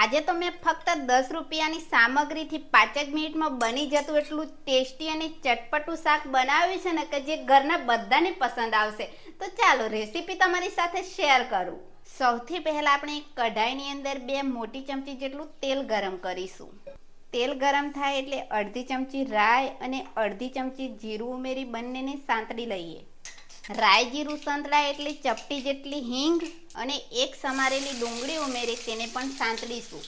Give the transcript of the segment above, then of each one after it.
આજે તો મેં ફક્ત 10 રૂપિયાની સામગ્રીથી 5 જ મિનિટમાં બની જતું એટલું ટેસ્ટી અને ચટપટું શાક બનાવ્યું છે ને કે જે ઘરના બધાને પસંદ આવશે. તો ચાલો રેસીપી તમારી સાથે શેર કરું. સૌથી પહેલાં આપણે એક કઢાઈની અંદર 2 મોટી ચમચી જેટલું તેલ ગરમ કરીશું. તેલ ગરમ થાય એટલે અડધી ચમચી રાઈ અને અડધી ચમચી જીરું ઉમેરી બંનેને સાંતળી લઈએ. રાઈ જીરું સંતળાય એટલે ચપટી જેટલી હિંગ અને એક સમારેલી ડુંગળી ઉમેરી તેને પણ સાંતળીશું.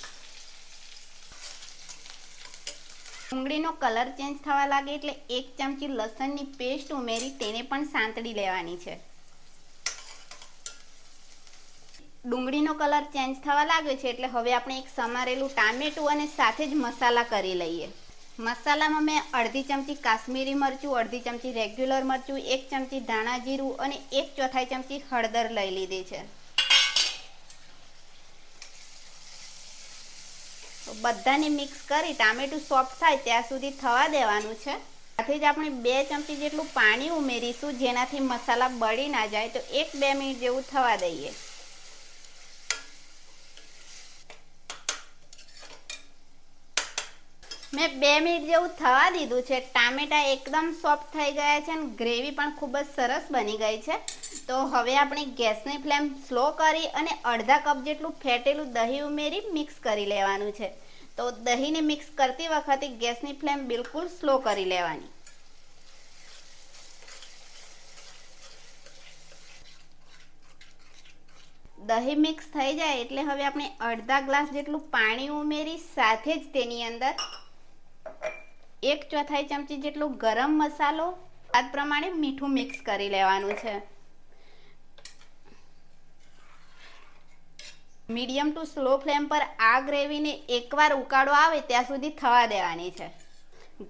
ડુંગળીનો કલર ચેન્જ થવા લાગે એટલે 1 ચમચી લસણની પેસ્ટ ઉમેરી તેને પણ સાંતળી લેવાની છે. ડુંગળીનો કલર ચેન્જ થવા લાગ્યો છે એટલે હવે આપણે એક સમારેલું ટામેટું અને સાથે જ મસાલા કરી લઈએ. મસાલામાં મેં અડધી ચમચી કાશ્મીરી મરચું, અડધી ચમચી રેગ્યુલર મરચું, 1 ચમચી ધાણા જીરું અને 1/4 ચમચી હળદર લઈ લીધી છે. તો બધાને મિક્સ કરી ટામેટું સોફ્ટ થાય ત્યાં સુધી થવા દેવાનું છે. સાથે જ આપણે 2 ચમચી જેટલું પાણી ઉમેરીશું જેનાથી મસાલા બળી ના જાય. તો 1-2 મિનિટ જેવું થવા દઈએ. મેં 2 મિનિટ જેવું થવા દીધું છે. ટામેટા એકદમ સોફ્ટ થઈ ગયા છે અને ગ્રેવી પણ ખૂબ જ સરસ બની ગઈ છે. તો હવે આપણે ગેસની ફ્લેમ સ્લો કરી અને અડધા કપ જેટલું ફેટેલું દહીં ઉમેરી મિક્સ કરી લેવાનું છે. તો દહીંને મિક્સ કરતી વખતે ગેસની ફ્લેમ બિલકુલ સ્લો કરી લેવાની. દહીં મિક્સ થઈ જાય એટલે હવે આપણે અડધા ગ્લાસ જેટલું પાણી ઉમેરી સાથે જ તેની અંદર 1/4 ચમચી જેટલો ગરમ મસાલો, સ્વાદ પ્રમાણે મીઠું મિક્સ કરી લેવાનું છે. મીડિયમ ટુ સ્લો ફ્લેમ પર આ ગ્રેવીને એકવાર ઉકાળો આવે ત્યાં સુધી થવા દેવાની છે.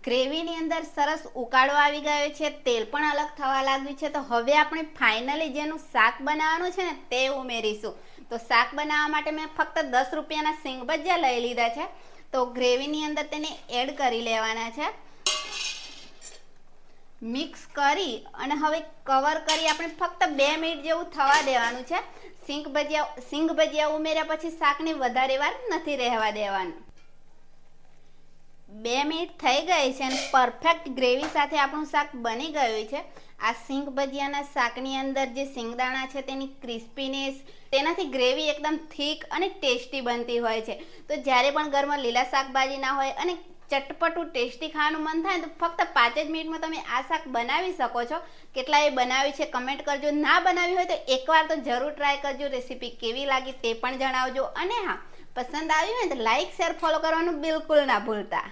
ગ્રેવીની અંદર સરસ ઉકાળો આવી ગયો છે, તેલ પણ અલગ થવા લાગ્યું છે. તો હવે આપણે ફાઇનલી જેનું શાક બનાવવાનું છે ને તે ઉમેરીશું. તો શાક બનાવવા માટે મેં ફક્ત 10 રૂપિયાના સિંગ ભજીયા લઈ લીધા છે. તો ગ્રેવીની અંદર તેને એડ કરી લેવાના છે. મિક્સ કરી અને હવે કવર કરી આપણે ફક્ત 2 મિનિટ જેવું થવા દેવાનું છે. સિંગ ભજીયા ઉમેર્યા પછી શાકને વધારે વાર નથી રહેવા દેવાનું. 2 મિનિટ થઈ ગઈ છે અને પરફેક્ટ ગ્રેવી સાથે આપણું શાક બની ગયું છે. આ સિંગ ભજીયાના શાકની અંદર જે સિંગદાણા છે તેની ક્રિસ્પીનેસ, તેનાથી ગ્રેવી એકદમ થીક અને ટેસ્ટી બનતી હોય છે. તો જ્યારે પણ ઘરમાં લીલા શાકભાજી ના હોય અને ચટપટું ટેસ્ટી ખાવાનું મન થાય તો ફક્ત 5 જ મિનિટમાં તમે આ શાક બનાવી શકો છો. કેટલાએ બનાવ્યું છે કમેન્ટ કરજો. ના બનાવ્યું હોય તો એકવાર તો જરૂર ટ્રાય કરજો. રેસીપી કેવી લાગી તે પણ જણાવજો. અને હા, પસંદ આવ્યું હોય તો લાઈક, શેર, ફોલો કરવાનું બિલકુલ ના ભૂલતા.